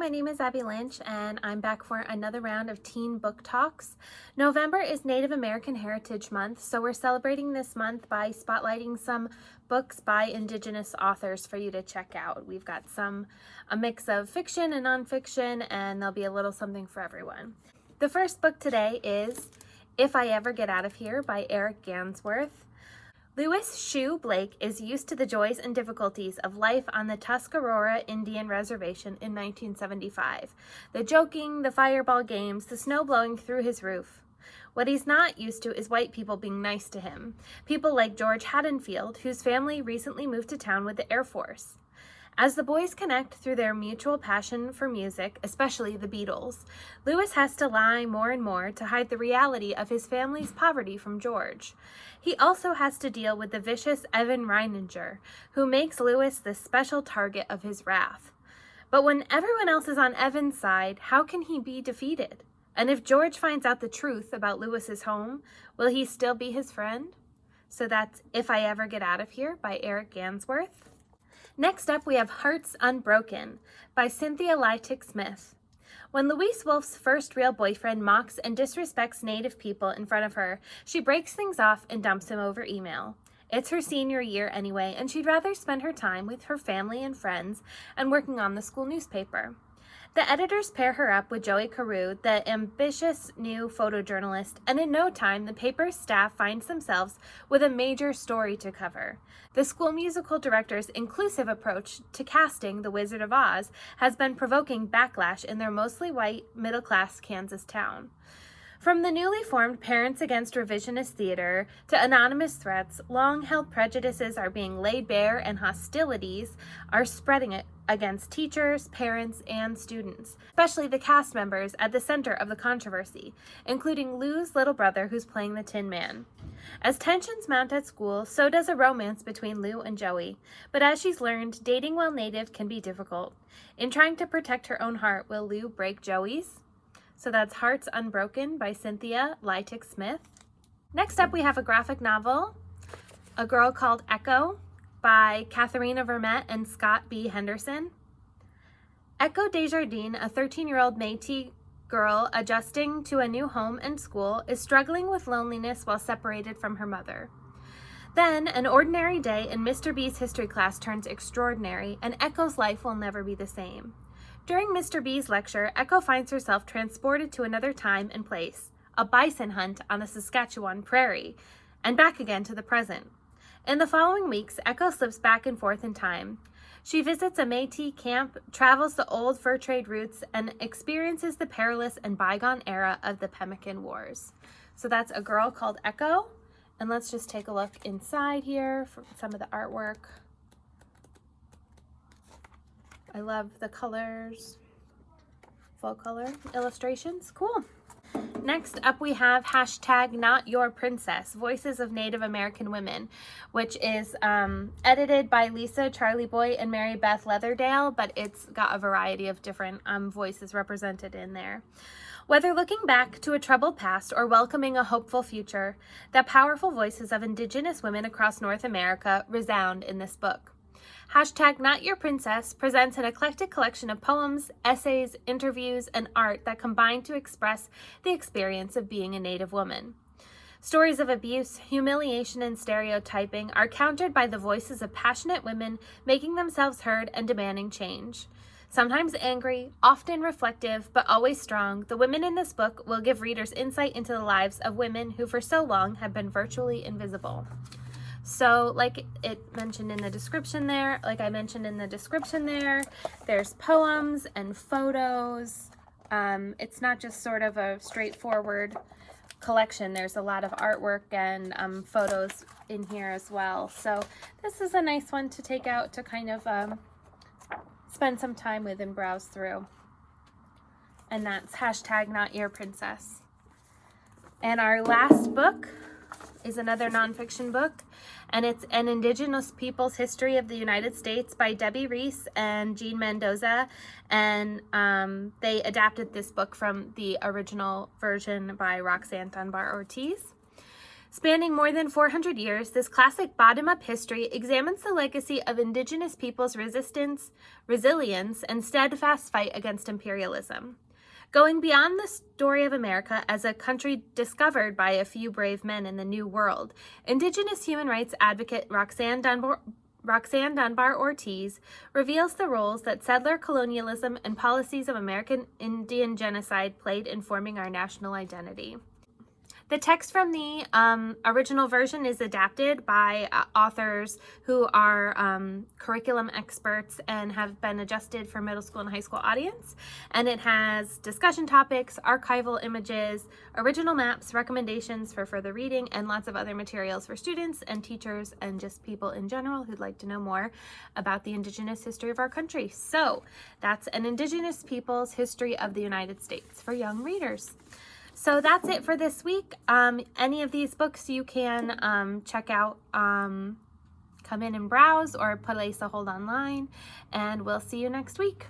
my name is Abbey Lynch, and I'm back for another round of teen book talks. November is Native American Heritage Month, so we're celebrating this month by spotlighting some books by Indigenous authors for you to check out. We've got a mix of fiction and nonfiction, and there'll be a little something for everyone. The first book today is If I Ever Get Out of Here by Eric Gansworth. Lewis Shue Blake is used to the joys and difficulties of life on the Tuscarora Indian Reservation in 1975. The joking, the fireball games, the snow blowing through his roof. What he's not used to is white people being nice to him. People like George Haddonfield, whose family recently moved to town with the Air Force. As the boys connect through their mutual passion for music, especially the Beatles, Lewis has to lie more and more to hide the reality of his family's poverty from George. He also has to deal with the vicious Evan Reininger, who makes Lewis the special target of his wrath. But when everyone else is on Evan's side, how can he be defeated? And if George finds out the truth about Lewis's home, will he still be his friend? So that's If I Ever Get Out of Here by Eric Gansworth. Next up, we have Hearts Unbroken by Cynthia Leitich Smith. When Louise Wolf's first real boyfriend mocks and disrespects Native people in front of her, she breaks things off and dumps him over email. It's her senior year anyway, and she'd rather spend her time with her family and friends and working on the school newspaper. The editors pair her up with Joey Carew, the ambitious new photojournalist, and in no time, the paper's staff finds themselves with a major story to cover. The school musical director's inclusive approach to casting The Wizard of Oz has been provoking backlash in their mostly white, middle-class Kansas town. From the newly formed Parents Against Revisionist Theater to anonymous threats, long-held prejudices are being laid bare and hostilities are spreading against teachers, parents, and students, especially the cast members at the center of the controversy, including Lou's little brother who's playing the Tin Man. As tensions mount at school, so does a romance between Lou and Joey, but as she's learned, dating while Native can be difficult. In trying to protect her own heart, will Lou break Joey's? So that's Hearts Unbroken by Cynthia Leitich Smith. Next up, we have a graphic novel, A Girl Called Echo by Katherena Vermette and Scott B. Henderson. Echo Desjardins, a 13-year-old Métis girl adjusting to a new home and school, is struggling with loneliness while separated from her mother. Then, an ordinary day in Mr. B's history class turns extraordinary, and Echo's life will never be the same. During Mr. B's lecture, Echo finds herself transported to another time and place, a bison hunt on the Saskatchewan prairie, and back again to the present. In the following weeks, Echo slips back and forth in time. She visits a Métis camp, travels the old fur trade routes, and experiences the perilous and bygone era of the Pemmican Wars. So that's A Girl Called Echo. And let's just take a look inside here for some of the artwork. I love the colors, full color illustrations, cool. Next up we have #NotYourPrincess, Voices of Native American Women, which is edited by Lisa Charleyboy and Mary Beth Leatherdale, but it's got a variety of different voices represented in there. Whether looking back to a troubled past or welcoming a hopeful future, the powerful voices of Indigenous women across North America resound in this book. #NotYourPrincess presents an eclectic collection of poems, essays, interviews, and art that combine to express the experience of being a Native woman. Stories of abuse, humiliation, and stereotyping are countered by the voices of passionate women making themselves heard and demanding change. Sometimes angry, often reflective, but always strong, the women in this book will give readers insight into the lives of women who for so long have been virtually invisible. So like I mentioned in the description there, there's poems and photos. It's not just sort of a straightforward collection. There's a lot of artwork and photos in here as well. So this is a nice one to take out to kind of spend some time with and browse through. And that's #NotYourPrincess. And our last book is another nonfiction book, and it's An Indigenous People's History of the United States by Debbie Reese and Jean Mendoza, and they adapted this book from the original version by Roxanne Dunbar-Ortiz. Spanning more than 400 years, this classic bottom-up history examines the legacy of Indigenous peoples' resistance, resilience, and steadfast fight against imperialism. Going beyond the story of America as a country discovered by a few brave men in the New World, Indigenous human rights advocate Roxanne Dunbar-Ortiz reveals the roles that settler colonialism and policies of American Indian genocide played in forming our national identity. The text from the original version is adapted by authors who are curriculum experts and have been adjusted for middle school and high school audience. And it has discussion topics, archival images, original maps, recommendations for further reading, and lots of other materials for students and teachers and just people in general who'd like to know more about the Indigenous history of our country. So that's an Indigenous Peoples History of the United States for young readers. So that's it for this week. Any of these books you can check out, come in and browse or place a hold online, and we'll see you next week.